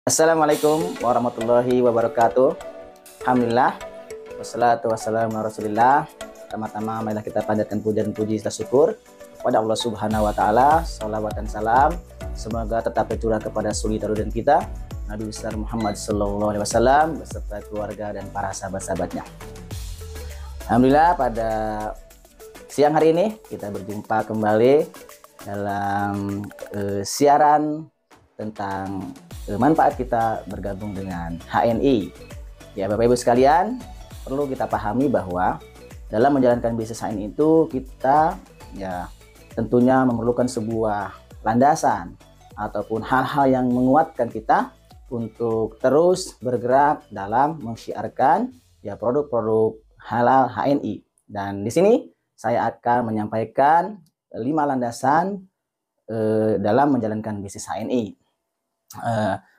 Assalamualaikum warahmatullahi wabarakatuh. Alhamdulillah, wassalatu wassalamu ala rasulillah. Pertama-tama marilah kita panjatkan puja dan puji serta syukur kepada Allah Subhanahu wa taala. Shalawat dan salam semoga tetap tercurah kepada suri tauladan kita Nabi besar Muhammad sallallahu alaihi wasallam beserta keluarga dan para sahabat-sahabatnya. Alhamdulillah, pada siang hari ini kita berjumpa kembali dalam siaran tentang manfaat kita bergabung dengan HNI. Ya, Bapak Ibu sekalian, perlu kita pahami bahwa dalam menjalankan bisnis HNI itu kita ya tentunya memerlukan sebuah landasan ataupun hal-hal yang menguatkan kita untuk terus bergerak dalam mensyiarkan ya produk-produk halal HNI. Dan di sini saya akan menyampaikan 5 landasan dalam menjalankan bisnis HNI.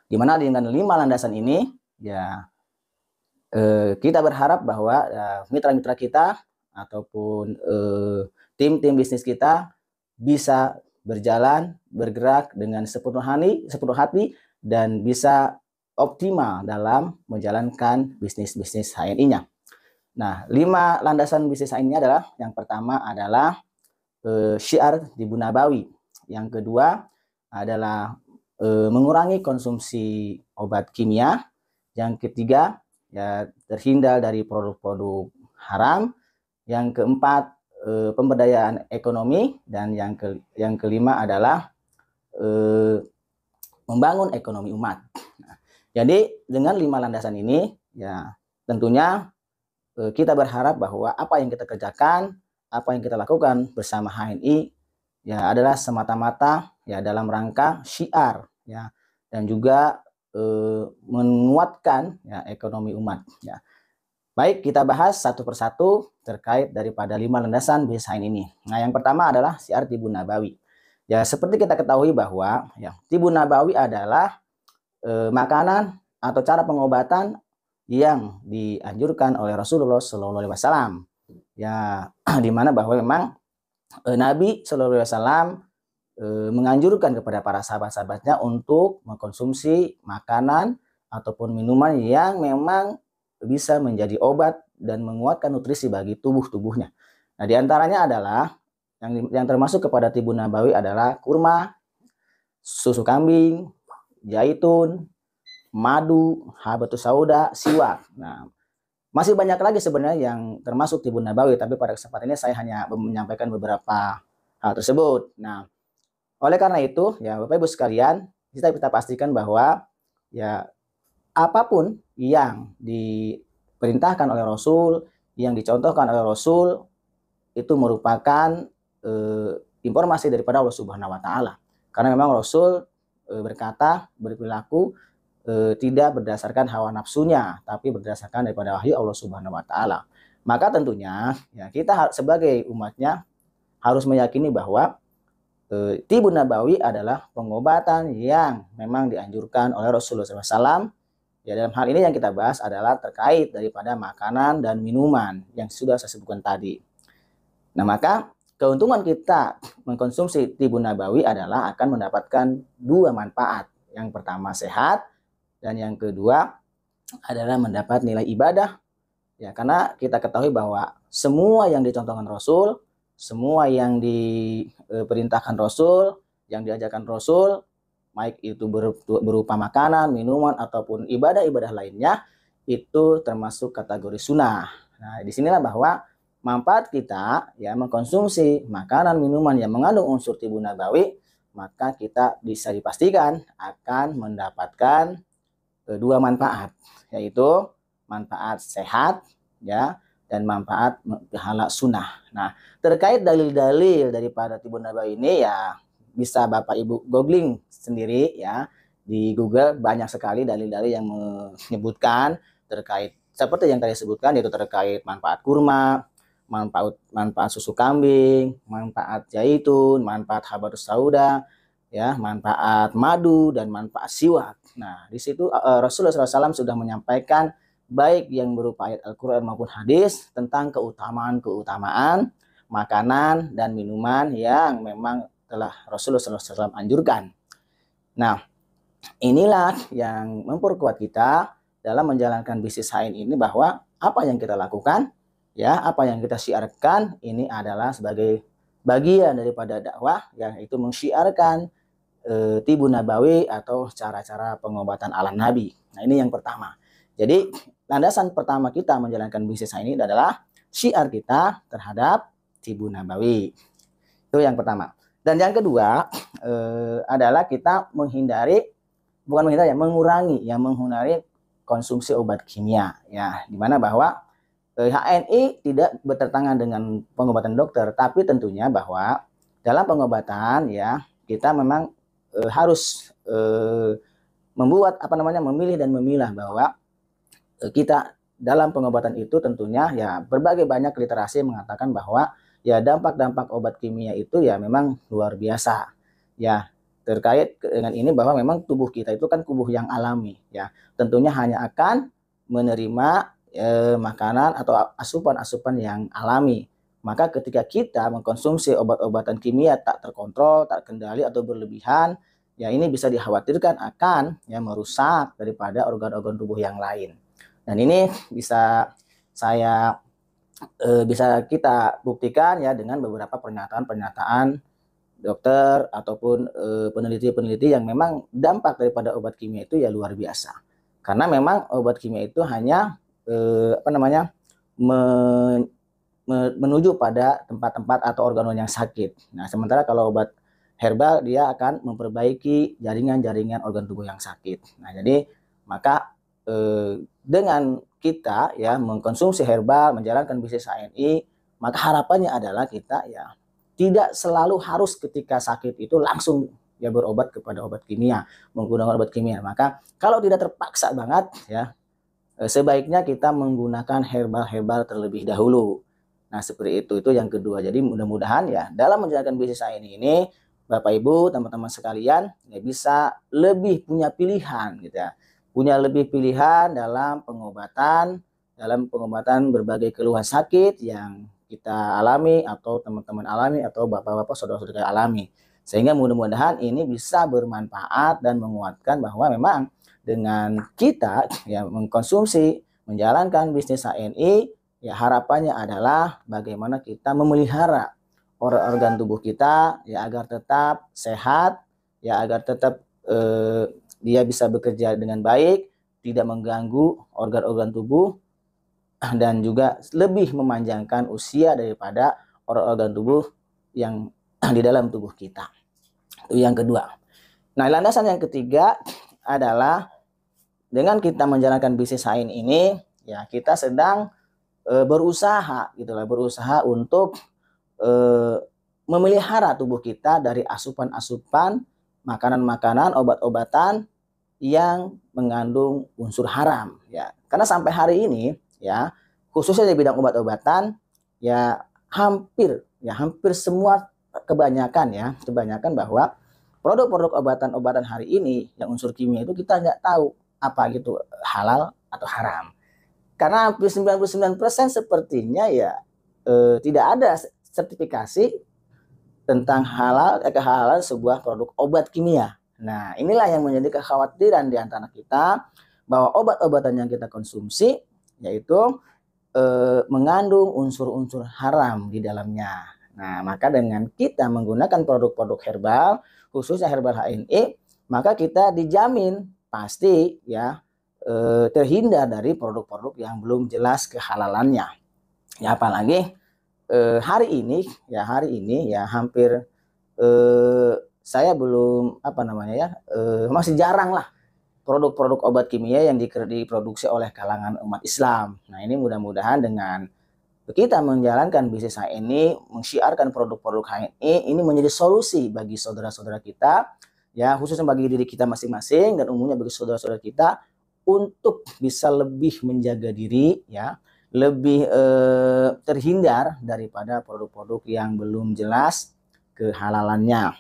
Di mana dengan 5 landasan ini ya kita berharap bahwa mitra-mitra kita ataupun tim-tim bisnis kita bisa berjalan bergerak dengan sepenuh hati dan bisa optimal dalam menjalankan bisnis HNI-nya. Nah, 5 landasan bisnis HNI adalah, yang pertama adalah syiar Tibu Nabawi, yang kedua adalah mengurangi konsumsi obat kimia, yang ketiga ya terhindar dari produk-produk haram, yang keempat pemberdayaan ekonomi, dan yang kelima adalah membangun ekonomi umat. Nah, jadi dengan 5 landasan ini ya tentunya kita berharap bahwa apa yang kita kerjakan, apa yang kita lakukan bersama HNI ya adalah semata-mata ya dalam rangka syiar ya, dan juga menguatkan ya ekonomi umat ya. Baik, kita bahas satu persatu terkait daripada 5 landasan bisnis HNI ini. Nah, yang pertama adalah syiar Tibu Nabawi. Ya, seperti kita ketahui bahwa ya Tibu Nabawi adalah makanan atau cara pengobatan yang dianjurkan oleh Rasulullah Shallallahu alaihi wasallam. Ya, di mana bahwa memang Nabi Shallallahu alaihi wasallam menganjurkan kepada para sahabat-sahabatnya untuk mengkonsumsi makanan ataupun minuman yang memang bisa menjadi obat dan menguatkan nutrisi bagi tubuhnya. Nah, diantaranya adalah yang termasuk kepada Tibu Nabawi adalah kurma, susu kambing, zaitun, madu, habatus sauda, siwak. Nah, masih banyak lagi sebenarnya yang termasuk Tibu Nabawi, tapi pada kesempatan ini saya hanya menyampaikan beberapa hal tersebut. Nah, oleh karena itu, ya Bapak Ibu sekalian, kita pastikan bahwa ya apapun yang diperintahkan oleh Rasul, yang dicontohkan oleh Rasul, itu merupakan informasi daripada Allah Subhanahu wa taala. Karena memang Rasul berkata, berperilaku tidak berdasarkan hawa nafsunya, tapi berdasarkan daripada wahyu Allah Subhanahu wa taala. Maka tentunya ya kita sebagai umatnya harus meyakini bahwa Tibu Nabawi adalah pengobatan yang memang dianjurkan oleh Rasulullah SAW. Ya, dalam hal ini yang kita bahas adalah terkait daripada makanan dan minuman yang sudah saya sebutkan tadi. Nah, maka keuntungan kita mengkonsumsi Tibu Nabawi adalah akan mendapatkan 2 manfaat. Yang pertama sehat, dan yang kedua adalah mendapat nilai ibadah. Ya, karena kita ketahui bahwa semua yang dicontohkan Rasul, semua yang diperintahkan Rasul, yang diajarkan Rasul, baik itu berupa makanan, minuman, ataupun ibadah-ibadah lainnya, itu termasuk kategori sunnah. Nah, disinilah bahwa manfaat kita ya mengkonsumsi makanan, minuman yang mengandung unsur Tibu Nabawi, maka kita bisa dipastikan akan mendapatkan 2 manfaat, yaitu manfaat sehat ya, dan manfaat pahala sunnah. Nah, terkait dalil-dalil daripada Tibu Nabawi ini ya bisa Bapak Ibu googling sendiri ya. Di Google banyak sekali dalil-dalil yang menyebutkan terkait seperti yang tadi sebutkan, yaitu terkait manfaat kurma, manfaat susu kambing, manfaat zaitun, manfaat habatus sauda, ya, manfaat madu, dan manfaat siwak. Nah, di situ Rasulullah SAW sudah menyampaikan baik yang berupa ayat Al-Quran maupun hadis tentang keutamaan makanan dan minuman yang memang telah Rasulullah SAW anjurkan. Nah, inilah yang memperkuat kita dalam menjalankan bisnis HN ini, bahwa apa yang kita lakukan, ya, apa yang kita syiarkan ini adalah sebagai bagian daripada dakwah, yaitu mensyiarkan Tibun Nabawi atau cara-cara pengobatan ala Nabi. Nah, ini yang pertama. Jadi, landasan pertama kita menjalankan bisnis ini adalah syiar kita terhadap Tibun Nabawi. Itu yang pertama. Dan yang kedua adalah kita mengurangi konsumsi obat kimia, ya, dimana bahwa HNI tidak bertentangan dengan pengobatan dokter, tapi tentunya bahwa dalam pengobatan, ya, kita memang harus memilih dan memilah, bahwa kita dalam pengobatan itu tentunya, ya, berbagai banyak literasi mengatakan bahwa, ya, dampak-dampak obat kimia itu ya memang luar biasa, ya, terkait dengan ini, bahwa memang tubuh kita itu kan tubuh yang alami, ya, tentunya hanya akan menerima makanan atau asupan-asupan yang alami. Maka ketika kita mengkonsumsi obat-obatan kimia tak terkontrol, tak kendali atau berlebihan, ya, ini bisa dikhawatirkan akan, ya, merusak daripada organ-organ tubuh yang lain. Dan ini bisa kita buktikan, ya, dengan beberapa pernyataan dokter ataupun peneliti-peneliti yang memang dampak daripada obat kimia itu ya luar biasa. Karena memang obat kimia itu hanya menuju pada tempat-tempat atau organ-organ yang sakit. Nah, sementara kalau obat herbal dia akan memperbaiki jaringan-jaringan organ tubuh yang sakit. Nah, jadi maka dengan kita, ya, mengkonsumsi herbal, menjalankan bisnis HNI, maka harapannya adalah kita, ya, tidak selalu harus ketika sakit itu langsung, ya, berobat kepada obat kimia, menggunakan obat kimia. Maka kalau tidak terpaksa banget, ya, sebaiknya kita menggunakan herbal terlebih dahulu. Nah, seperti itu yang kedua. Jadi mudah-mudahan, ya, dalam menjalankan bisnis ini Bapak Ibu, teman-teman sekalian, ya, bisa lebih punya pilihan, gitu, ya. Punya lebih pilihan dalam pengobatan berbagai keluhan sakit yang kita alami atau teman-teman alami atau bapak-bapak saudara-saudara alami, sehingga mudah-mudahan ini bisa bermanfaat dan menguatkan bahwa memang dengan kita, ya, mengkonsumsi menjalankan bisnis HNI, ya, harapannya adalah bagaimana kita memelihara organ tubuh kita, ya, agar tetap sehat, ya, agar tetap dia bisa bekerja dengan baik, tidak mengganggu organ-organ tubuh, dan juga lebih memanjangkan usia daripada organ tubuh yang di dalam tubuh kita. Itu yang kedua. Nah, landasan yang ketiga adalah dengan kita menjalankan bisnis HN ini, ya, kita sedang berusaha untuk memelihara tubuh kita dari asupan-asupan makanan-makanan, obat-obatan yang mengandung unsur haram, ya. Karena sampai hari ini, ya, khususnya di bidang obat-obatan, ya, hampir semua, kebanyakan bahwa produk-produk obat-obatan hari ini yang unsur kimia itu kita nggak tahu apa gitu halal atau haram. Karena hampir 99% sepertinya, ya, tidak ada sertifikasi tentang kehalalan sebuah produk obat kimia. Nah, inilah yang menjadi kekhawatiran di antara kita, bahwa obat-obatan yang kita konsumsi yaitu mengandung unsur-unsur haram di dalamnya. Nah, maka dengan kita menggunakan produk-produk herbal, khususnya herbal HNI, maka kita dijamin pasti, ya, terhindar dari produk-produk yang belum jelas kehalalannya. Ya, apalagi hari ini hampir saya belum masih jarang lah produk-produk obat kimia yang diproduksi oleh kalangan umat Islam. Nah, ini mudah-mudahan dengan kita menjalankan bisnis HNI, mensyiarkan produk-produk HNI, ini menjadi solusi bagi saudara-saudara kita, ya, khususnya bagi diri kita masing-masing dan umumnya bagi saudara-saudara kita, untuk bisa lebih menjaga diri, ya, lebih terhindar daripada produk-produk yang belum jelas kehalalannya.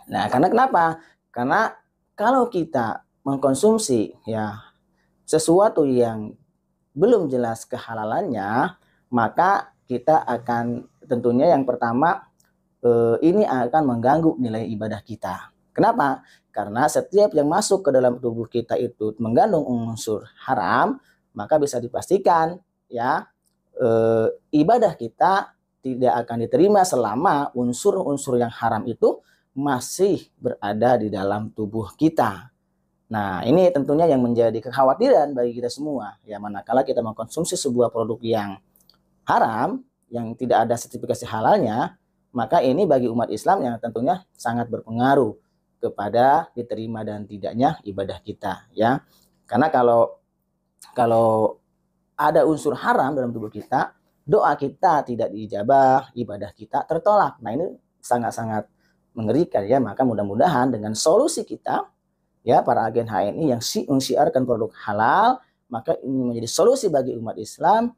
Nah, karena kenapa? Karena kalau kita mengkonsumsi, ya, sesuatu yang belum jelas kehalalannya, maka kita akan tentunya yang pertama ini akan mengganggu nilai ibadah kita. Kenapa? Karena setiap yang masuk ke dalam tubuh kita itu mengandung unsur haram, maka bisa dipastikan ya ibadah kita tidak akan diterima selama unsur-unsur yang haram itu masih berada di dalam tubuh kita. Nah, ini tentunya yang menjadi kekhawatiran bagi kita semua. Ya, manakala kita mengkonsumsi sebuah produk yang haram, yang tidak ada sertifikasi halalnya, maka ini bagi umat Islam yang tentunya sangat berpengaruh kepada diterima dan tidaknya ibadah kita, ya. Karena kalau ada unsur haram dalam tubuh kita, doa kita tidak diijabah, ibadah kita tertolak. Nah, ini sangat-sangat mengerikan ya. Maka mudah-mudahan dengan solusi kita ya, para agen HNI yang mensiarkan produk halal, maka ini menjadi solusi bagi umat Islam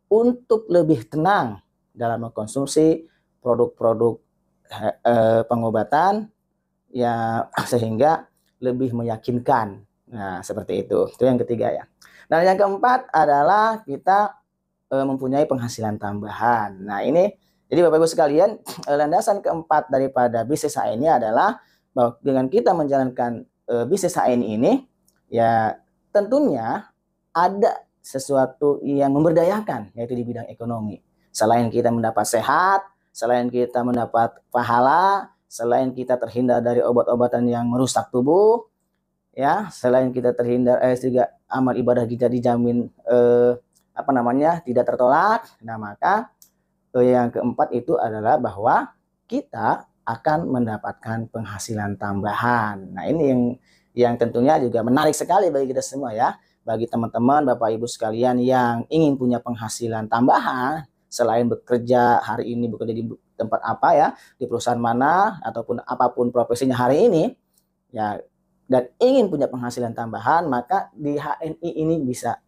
untuk lebih tenang dalam mengkonsumsi produk-produk pengobatan ya, sehingga lebih meyakinkan. Nah, seperti itu. Itu yang ketiga ya. Nah, yang keempat adalah kita mempunyai penghasilan tambahan. Nah, ini jadi Bapak Ibu sekalian, landasan keempat daripada bisnis HNI adalah bahwa dengan kita menjalankan bisnis HNI ini, ya tentunya ada sesuatu yang memberdayakan, yaitu di bidang ekonomi. Selain kita mendapat sehat, selain kita mendapat pahala, selain kita terhindar dari obat-obatan yang merusak tubuh, ya, selain kita terhindar juga amal ibadah kita dijamin tidak tertolak. Nah, maka yang keempat itu adalah bahwa kita akan mendapatkan penghasilan tambahan. Nah, ini yang tentunya juga menarik sekali bagi kita semua ya. Bagi teman-teman, Bapak Ibu sekalian yang ingin punya penghasilan tambahan, selain bekerja hari ini bekerja di tempat apa ya, di perusahaan mana ataupun apapun profesinya hari ini, ya, dan ingin punya penghasilan tambahan, maka di HNI ini bisa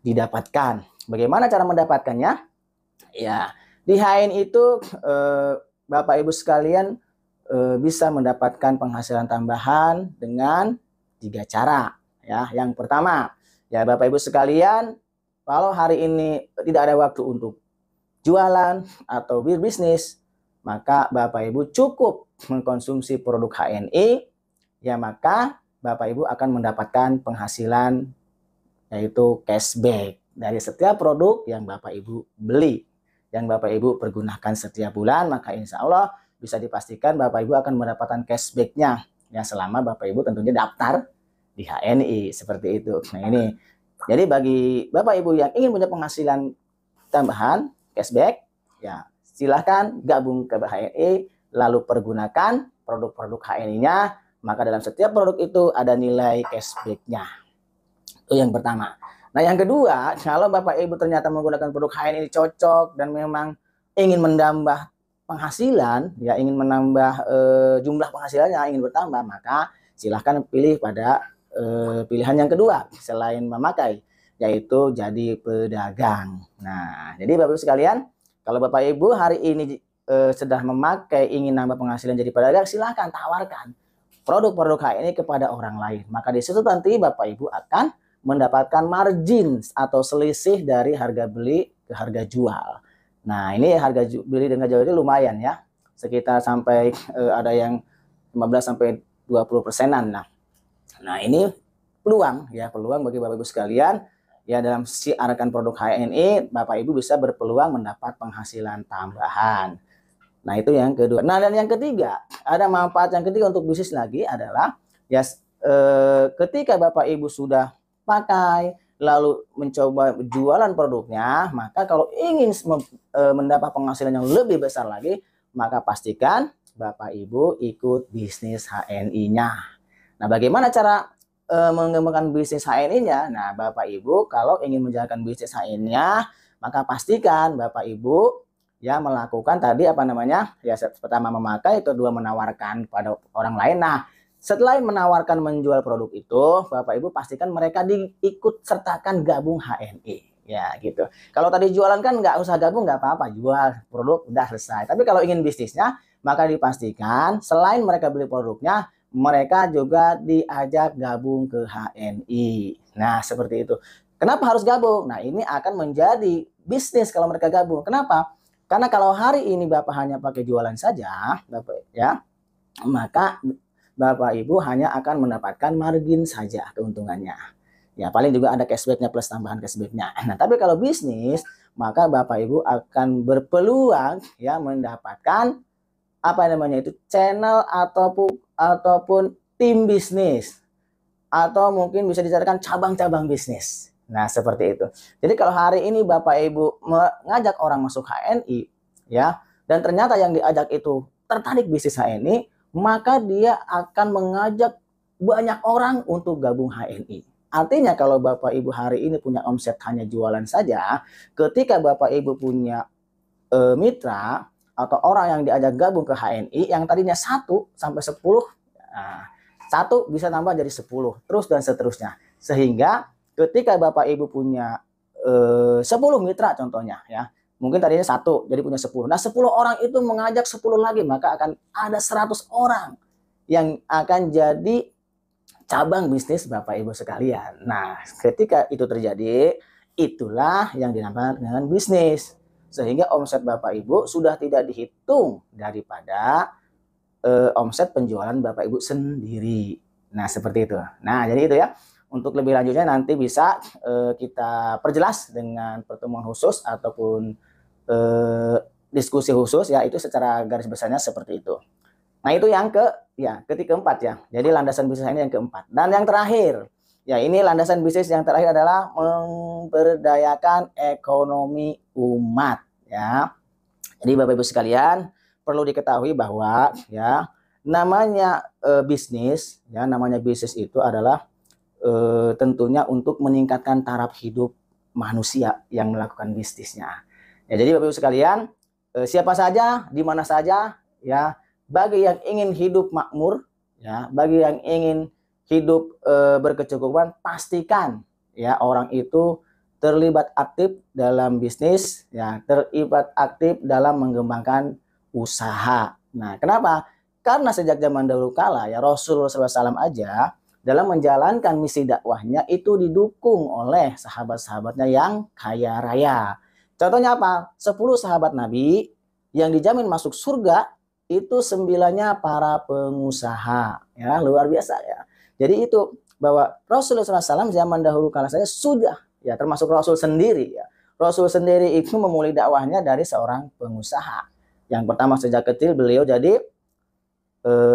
didapatkan. Bagaimana cara mendapatkannya? Ya, di HNI itu Bapak Ibu sekalian bisa mendapatkan penghasilan tambahan dengan 3 cara. Ya, yang pertama, ya Bapak Ibu sekalian, kalau hari ini tidak ada waktu untuk jualan atau berbisnis, maka Bapak Ibu cukup mengkonsumsi produk HNI, ya maka Bapak Ibu akan mendapatkan penghasilan yaitu cashback dari setiap produk yang Bapak Ibu beli, yang Bapak Ibu pergunakan setiap bulan, maka insya Allah bisa dipastikan Bapak Ibu akan mendapatkan cashbacknya ya selama Bapak Ibu tentunya daftar di HNI, seperti itu. Nah, ini jadi bagi Bapak Ibu yang ingin punya penghasilan tambahan cashback, ya silahkan gabung ke HNI lalu pergunakan produk-produk HNI-nya, maka dalam setiap produk itu ada nilai cashback-nya. Itu yang pertama. Nah, yang kedua, kalau Bapak Ibu ternyata menggunakan produk HNI cocok dan memang ingin menambah penghasilan, ya ingin menambah jumlah penghasilannya ingin bertambah, maka silahkan pilih pada pilihan yang kedua selain memakai, yaitu jadi pedagang. Nah, jadi Bapak Ibu sekalian, kalau Bapak Ibu hari ini sedang memakai ingin nambah penghasilan jadi pedagang, silahkan tawarkan produk-produk HNI kepada orang lain. Maka di situ nanti Bapak Ibu akan mendapatkan margin atau selisih dari harga beli ke harga jual. Nah, ini harga beli dan harga jual itu lumayan ya. Sekitar sampai ada yang 15 sampai 20%-an. Nah, ini peluang bagi Bapak Ibu sekalian ya, dalam siarkan produk HNI, Bapak Ibu bisa berpeluang mendapat penghasilan tambahan. Nah, itu yang kedua. Nah, dan yang ketiga, ada manfaat yang ketiga untuk bisnis lagi adalah ya ketika Bapak Ibu sudah pakai lalu mencoba jualan produknya, maka kalau ingin mendapat penghasilan yang lebih besar lagi, maka pastikan Bapak Ibu ikut bisnis HNI-nya. Nah, bagaimana cara mengembangkan bisnis HNI-nya? Nah, Bapak Ibu kalau ingin menjalankan bisnis HNI-nya, maka pastikan Bapak Ibu ya melakukan tadi ya pertama memakai, kedua menawarkan pada orang lain. Nah, setelah menawarkan menjual produk itu, Bapak Ibu pastikan mereka diikut sertakan gabung HNI. Ya gitu. Kalau tadi jualan kan nggak usah gabung, nggak apa-apa, jual produk udah selesai. Tapi kalau ingin bisnisnya, maka dipastikan selain mereka beli produknya, mereka juga diajak gabung ke HNI. Nah, seperti itu. Kenapa harus gabung? Nah, ini akan menjadi bisnis kalau mereka gabung. Kenapa? Karena kalau hari ini Bapak hanya pakai jualan saja, Bapak ya, maka Bapak Ibu hanya akan mendapatkan margin saja keuntungannya. Ya, paling juga ada cashbacknya plus tambahan cashbacknya. Nah, tapi kalau bisnis, maka Bapak Ibu akan berpeluang ya mendapatkan apa namanya itu channel ataupun tim bisnis, atau mungkin bisa dicarikan cabang-cabang bisnis. Nah, seperti itu. Jadi kalau hari ini Bapak Ibu mengajak orang masuk HNI ya, dan ternyata yang diajak itu tertarik bisnis HNI, maka dia akan mengajak banyak orang untuk gabung HNI. Artinya kalau Bapak Ibu hari ini punya omset hanya jualan saja, ketika Bapak Ibu punya mitra atau orang yang diajak gabung ke HNI yang tadinya 1 sampai 10, nah, 1 bisa tambah jadi 10, terus dan seterusnya. Sehingga ketika Bapak Ibu punya 10 mitra contohnya ya, mungkin tadinya 1 jadi punya 10. Nah, 10 orang itu mengajak 10 lagi, maka akan ada 100 orang yang akan jadi cabang bisnis Bapak Ibu sekalian. Nah, ketika itu terjadi, itulah yang dinamakan dengan bisnis. Sehingga omset Bapak Ibu sudah tidak dihitung daripada omset penjualan Bapak Ibu sendiri. Nah, seperti itu. Nah, jadi itu ya. Untuk lebih lanjutnya nanti bisa kita perjelas dengan pertemuan khusus ataupun diskusi khusus ya, itu secara garis besarnya seperti itu. Nah, itu yang keempat ya. Jadi landasan bisnis ini yang keempat. Dan yang terakhir, ya ini landasan bisnis yang terakhir adalah memberdayakan ekonomi umat ya. Jadi Bapak Ibu sekalian, perlu diketahui bahwa ya namanya bisnis itu adalah tentunya untuk meningkatkan taraf hidup manusia yang melakukan bisnisnya. Ya, jadi Bapak Ibu sekalian, siapa saja, di mana saja ya, bagi yang ingin hidup makmur ya, bagi yang ingin hidup berkecukupan, pastikan ya orang itu terlibat aktif dalam bisnis ya, terlibat aktif dalam mengembangkan usaha. Nah, kenapa? Karena sejak zaman dahulu kala ya, Rasulullah SAW aja dalam menjalankan misi dakwahnya itu didukung oleh sahabat-sahabatnya yang kaya raya. Contohnya apa? 10 sahabat Nabi yang dijamin masuk surga itu 9-nya para pengusaha ya, luar biasa ya. Jadi itu bahwa Rasulullah SAW zaman dahulu kala saja sudah ya, termasuk Rasul sendiri ya. Rasul sendiri itu memulai dakwahnya dari seorang pengusaha. Yang pertama sejak kecil beliau jadi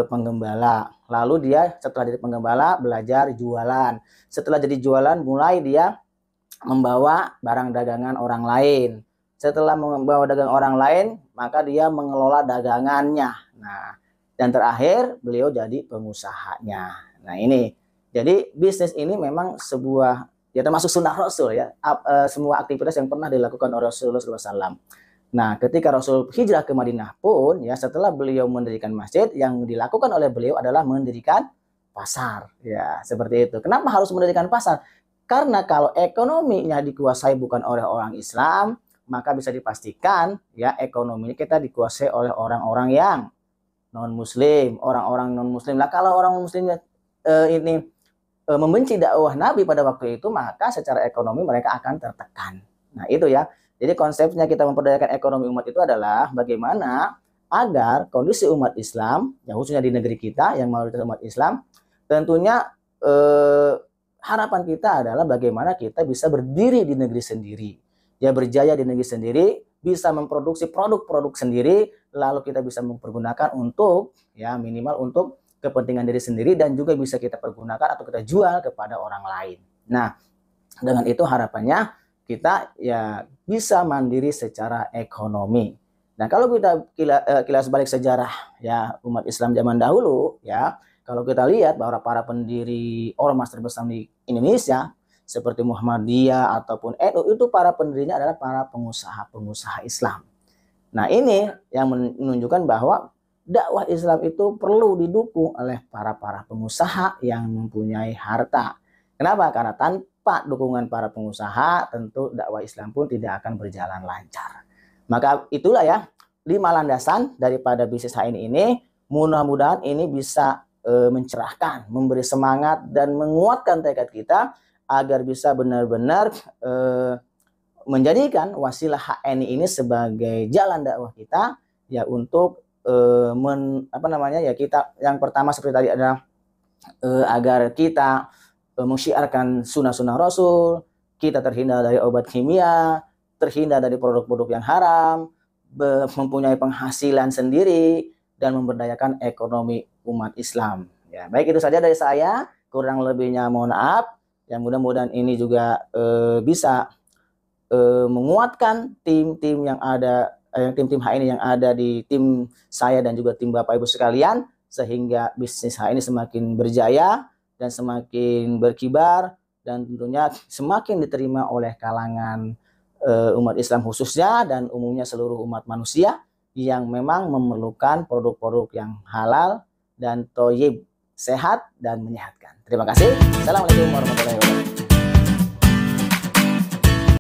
penggembala. Lalu dia setelah jadi penggembala belajar jualan. Setelah jadi jualan mulai dia membawa barang dagangan orang lain. Setelah membawa dagangan orang lain, maka dia mengelola dagangannya. Nah, dan terakhir beliau jadi pengusahanya. Nah, ini. Jadi bisnis ini memang sebuah ya, termasuk sunnah Rasul ya. Semua aktivitas yang pernah dilakukan oleh Rasulullah SAW. Nah, ketika Rasul hijrah ke Madinah pun ya, setelah beliau mendirikan masjid, yang dilakukan oleh beliau adalah mendirikan pasar. Ya, seperti itu. Kenapa harus mendirikan pasar? Karena kalau ekonominya dikuasai bukan oleh orang Islam, maka bisa dipastikan ya ekonomi kita dikuasai oleh orang-orang yang non-muslim, orang-orang non-muslim. Nah, kalau orang muslimnya ini membenci dakwah Nabi pada waktu itu, maka secara ekonomi mereka akan tertekan. Nah, itu ya. Jadi konsepnya kita memperdayakan ekonomi umat itu adalah bagaimana agar kondisi umat Islam, ya khususnya di negeri kita yang mayoritas umat Islam, tentunya harapan kita adalah bagaimana kita bisa berdiri di negeri sendiri, ya berjaya di negeri sendiri, bisa memproduksi produk-produk sendiri, lalu kita bisa mempergunakan untuk ya minimal untuk kepentingan diri sendiri, dan juga bisa kita pergunakan atau kita jual kepada orang lain. Nah, dengan itu harapannya kita ya bisa mandiri secara ekonomi. Nah, kalau kita kilas balik sejarah ya umat Islam zaman dahulu ya, kalau kita lihat bahwa para pendiri ormas terbesar di Indonesia seperti Muhammadiyah ataupun NU, itu para pendirinya adalah para pengusaha-pengusaha Islam. Nah, ini yang menunjukkan bahwa dakwah Islam itu perlu didukung oleh para pengusaha yang mempunyai harta. Kenapa? Karena tanpa dukungan para pengusaha, tentu dakwah Islam pun tidak akan berjalan lancar. Maka itulah ya 5 landasan daripada bisnis HNI ini. Mudah-mudahan ini bisa mencerahkan, memberi semangat dan menguatkan tekad kita agar bisa benar-benar menjadikan wasilah HNI ini sebagai jalan dakwah kita ya, untuk kita yang pertama seperti tadi adalah agar kita mensyiarkan sunnah-sunnah Rasul, kita terhindar dari obat kimia, terhindar dari produk-produk yang haram, mempunyai penghasilan sendiri, dan memberdayakan ekonomi umat Islam. Ya, baik itu saja dari saya. Kurang lebihnya mohon maaf. Yang mudah-mudahan ini juga bisa menguatkan tim-tim yang ada, tim-tim HI yang ada di tim saya dan juga tim Bapak Ibu sekalian, sehingga bisnis HI ini semakin berjaya dan semakin berkibar, dan tentunya semakin diterima oleh kalangan umat Islam khususnya, dan umumnya seluruh umat manusia yang memang memerlukan produk-produk yang halal dan thayyib, sehat dan menyehatkan. Terima kasih. Assalamualaikum warahmatullahi wabarakatuh.